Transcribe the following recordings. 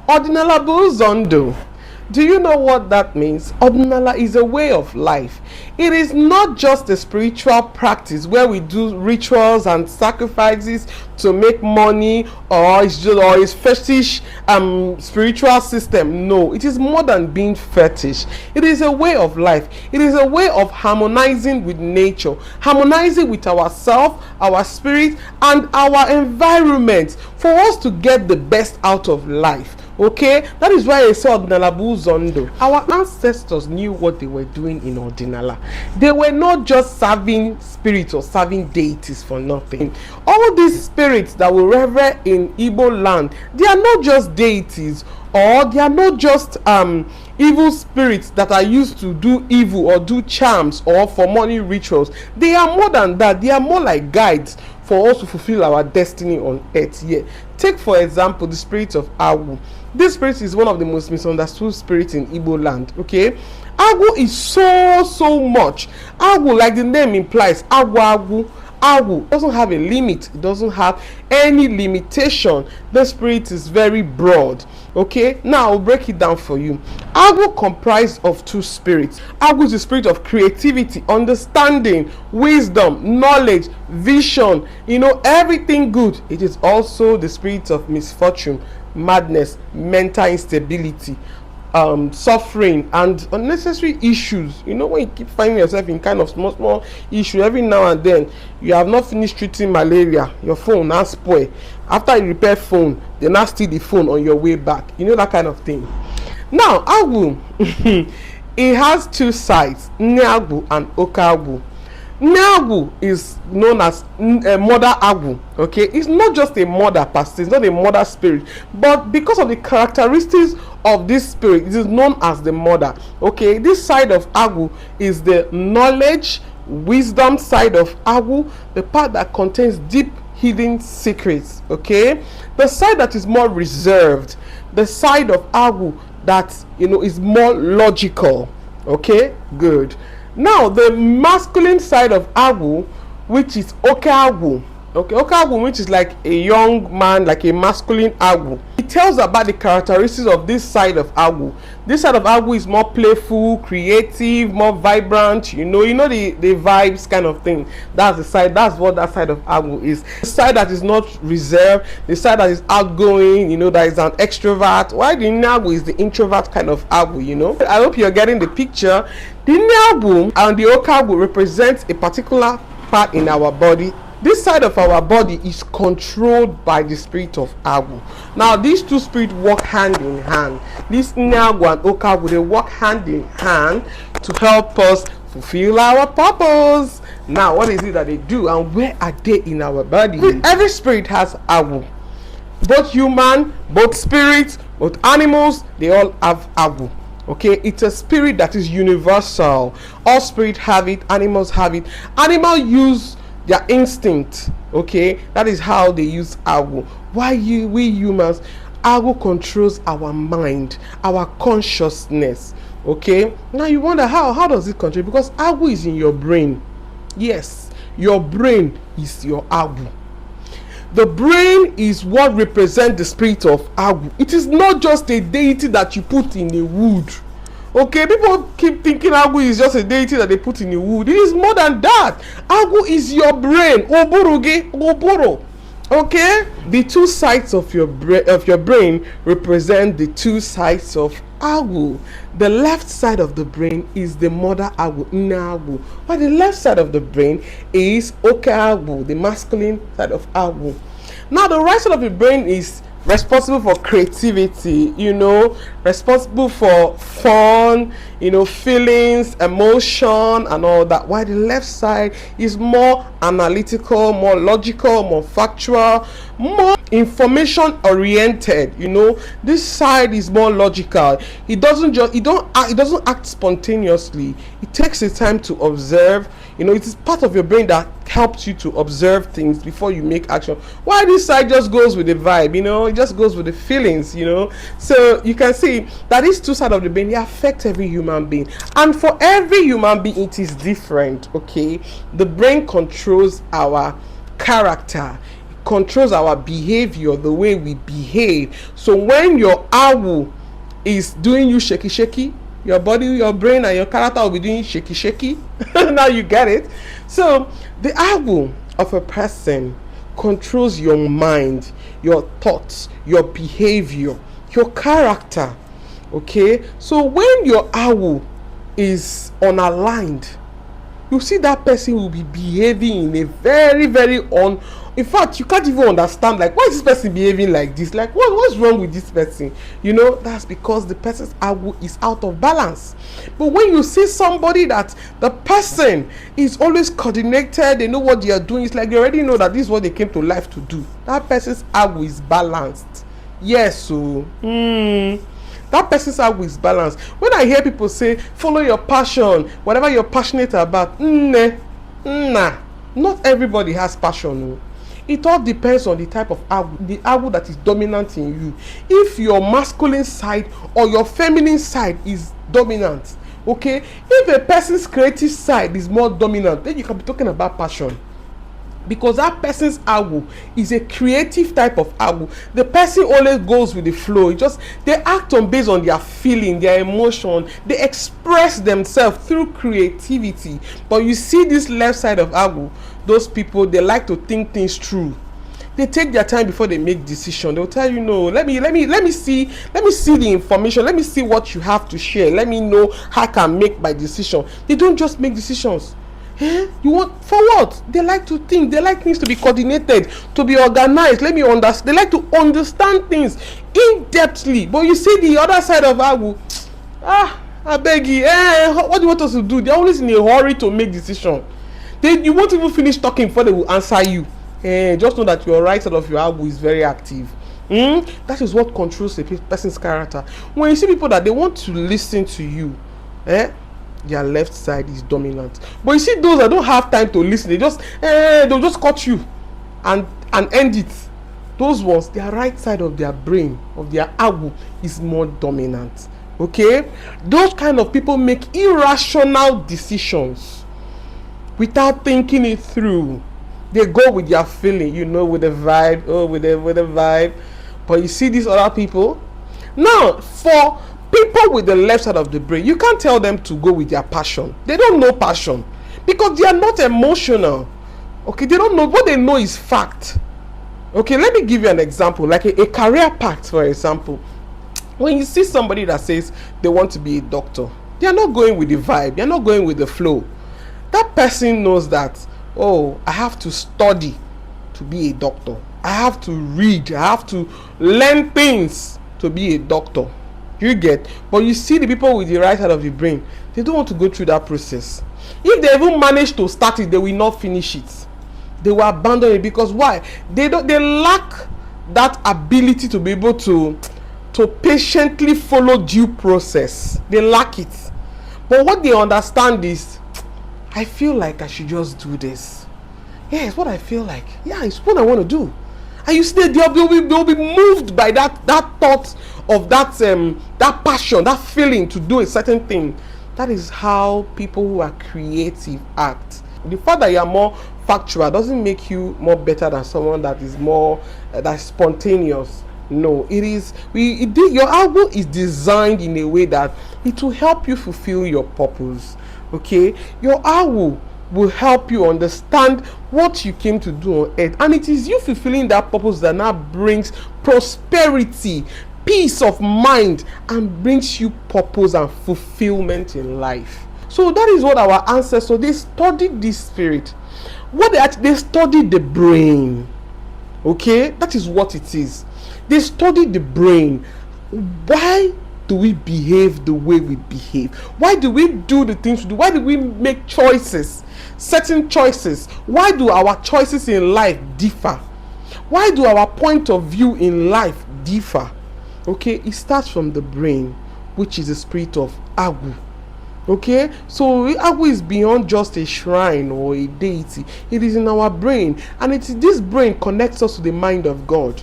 Ọdịnala bụ ụzọ ndụ. Do you know what that means? Ọdịnala is a way of life. It is not just a spiritual practice where we do rituals and sacrifices to make money, or it's fetish spiritual system. No, it is more than being fetish. It is a way of life. It is a way of harmonizing with nature, harmonizing with ourselves, our spirit, and our environment for us to get the best out of life. Okay, that is why I say Ọdịnala bụ ụzọ ndụ. Our ancestors knew what they were doing in Ọdịnala. They were not just serving spirits or serving deities for nothing. All these spirits that we revere in Igbo land, they are not just deities, or they are not just evil spirits that are used to do evil or do charms or for money rituals. They are more than that. They are more like guides for us to fulfill our destiny on earth here. Take for example the spirit of Agwu. This spirit is one of the most misunderstood spirits in Igbo land. Okay, Agwu is so much. Agwu, like the name implies, Agwu doesn't have a limit. It doesn't have any limitation. The spirit is very broad. Okay, now I'll break it down for you. Agwu comprised of two spirits. Agwu is the spirit of creativity, understanding, wisdom, knowledge, vision, everything good. It is also the spirit of misfortune, madness, mental instability, suffering, and unnecessary issues. When you keep finding yourself in kind of small issue every now and then, you have not finished treating malaria, your phone now spoil. After you repair phone, they now steal the phone on your way back. That kind of thing. Now Agwu it has two sides, Agwu and Agwu. Agwu is known as mother Agwu. Okay, it's not just a mother per se, it's not a mother spirit, but because of the characteristics of this spirit, it is known as the mother. Okay, this side of Agwu is the knowledge, wisdom side of Agwu, the part that contains deep hidden secrets. Okay, the side that is more reserved, the side of Agwu that is more logical. Okay, good. Now the masculine side of Agwu, which is Agwu. Okay, Agwu, which is like a young man, like a masculine Agwu. It tells about the characteristics of this side of Agwu. This side of Agwu is more playful, creative, more vibrant. The vibes kind of thing. That's the side. That's what that side of Agwu is. The side that is not reserved, the side that is outgoing. That is an extrovert. Why the Agwu is the introvert kind of Agwu. I hope you're getting the picture. The Agwu and the Agwu represent a particular part in our body. This side of our body is controlled by the spirit of Agwu. Now these two spirits work hand in hand. This Agwu and Agwu, they work hand in hand to help us fulfill our purpose. Now what is it that they do, and where are they in our body? Every spirit has Agwu. Both human, both spirits, both animals, they all have Agwu. Okay, it's a spirit that is universal. All spirits have it, animals have it. Animals use their instinct. Okay, that is how they use Agwu. We humans, Agwu controls our mind, our consciousness. Okay, now you wonder how does it control? Because Agwu is in your brain. Yes, your brain is your Agwu. The brain is what represents the spirit of Agwu. It is not just a deity that you put in a wood. Okay, people keep thinking Agwu is just a deity that they put in a wood. It is more than that. Agwu is your brain. Oboro. Okay, the two sides of your brain represent the two sides of Agwu. The left side of the brain is the mother Agwu, Agwu, while the left side of the brain is Agwu, the masculine side of Agwu. Now the right side of the brain is responsible for creativity, responsible for fun, feelings, emotion, and all that, while the left side is more analytical, more logical, more factual, more information oriented. This side is more logical. It doesn't act spontaneously. It takes the time to observe. It is part of your brain that helps you to observe things before you make action, while this side just goes with the vibe. It just goes with the feelings. So you can see that these two sides of the brain, they affect every human being, and for every human being it is different. Okay, the brain controls our character, controls our behavior, the way we behave. So when your Agwu is doing you shaky shaky, your body, your brain, and your character will be doing shaky shaky. Now you get it. So the Agwu of a person controls your mind, your thoughts, your behavior, your character. Okay, so when your Agwu is unaligned, you see that person will be behaving in a very, very in fact, you can't even understand, like, why is this person behaving like this? Like, what's wrong with this person? You know, that's because the person's Agwu is out of balance. But when you see somebody that the person is always coordinated, they know what they are doing, it's like they already know that this is what they came to life to do. That person's Agwu is balanced. Yes, so that person's Agwu is balanced. When I hear people say, follow your passion, whatever you're passionate about, not everybody has passion. It all depends on the type of Agwu, the Agwu that is dominant in you. If your masculine side or your feminine side is dominant, okay, if a person's creative side is more dominant, then you can be talking about passion. Because that person's Agwu is a creative type of Agwu. The person always goes with the flow. They act on based on their feeling, their emotion. They express themselves through creativity. But you see this left side of Agwu, those people, they like to think things through. They take their time before they make decision. They'll tell you, no, let me see the information. Let me see what you have to share. Let me know how I can make my decision. They don't just make decisions. You want for what? They like to think. They like things to be coordinated, to be organized. Let me understand. They like to understand things in depthly. But you see the other side of Agwu, I beg you. What do you want us to do? They're always in a hurry to make decision. You won't even finish talking before they will answer you. Just know that your right side of your Agwu is very active. That is what controls a person's character. When you see people that they want to listen to you, their left side is dominant. But you see those that don't have time to listen, they'll just cut you and end it. Those ones, their right side of their brain, of their Agwu, is more dominant. Okay, those kind of people make irrational decisions without thinking it through. They go with their feeling, with the vibe. With the vibe. But you see these other people. Now, for people with the left side of the brain, you can't tell them to go with their passion. They don't know passion because they are not emotional. Okay, they don't know. What they know is fact. Okay, let me give you an example, like a career path, for example. When you see somebody that says they want to be a doctor, they are not going with the vibe. They are not going with the flow. That person knows that, I have to study to be a doctor. I have to read. I have to learn things to be a doctor. You get? But you see the people with the right side of the brain, they don't want to go through that process. If they even manage to start it, they will not finish it. They will abandon it because why? They lack that ability to be able to patiently follow due process. They lack it. But what they understand is, I feel like I should just do this. Yeah, it's what I feel like. Yeah, it's what I want to do. And you see, they'll be moved by that thought of that passion, that feeling to do a certain thing. That is how people who are creative act. The fact that you are more factual doesn't make you more better than someone that is more that's spontaneous. No, it is. Your Agwu is designed in a way that it will help you fulfill your purpose. Okay, your Agwu will help you understand what you came to do on earth, and it is you fulfilling that purpose that now brings prosperity, peace of mind, and brings you purpose and fulfillment in life. So that is what our ancestors, they studied this spirit. They studied the brain. Okay, that is what it is. They studied the brain. Why do we behave the way we behave? Why do we do the things we do? Why do we make choices, certain choices? Why do our choices in life differ? Why do our point of view in life differ? Okay, it starts from the brain, which is the spirit of Agwu. Okay, so Agwu is beyond just a shrine or a deity. It is in our brain, and this brain connects us to the mind of God.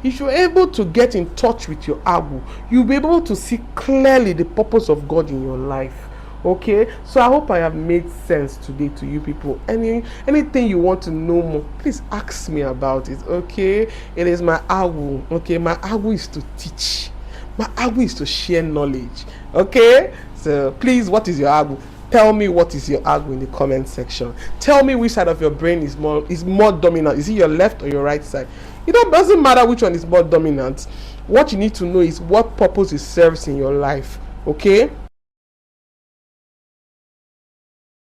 If you're able to get in touch with your Agwu, you'll be able to see clearly the purpose of God in your life. Okay, so I hope I have made sense today to you people. Anything you want to know more, please ask me about it. Okay, it is my Agwu. Okay, my Agwu is to teach, my Agwu is to share knowledge. Okay, so please, what is your Agwu? Tell me what is your Agwu in the comment section. Tell me which side of your brain is more dominant. Is it your left or your right side? It doesn't matter which one is more dominant. What you need to know is what purpose it serves in your life. Okay,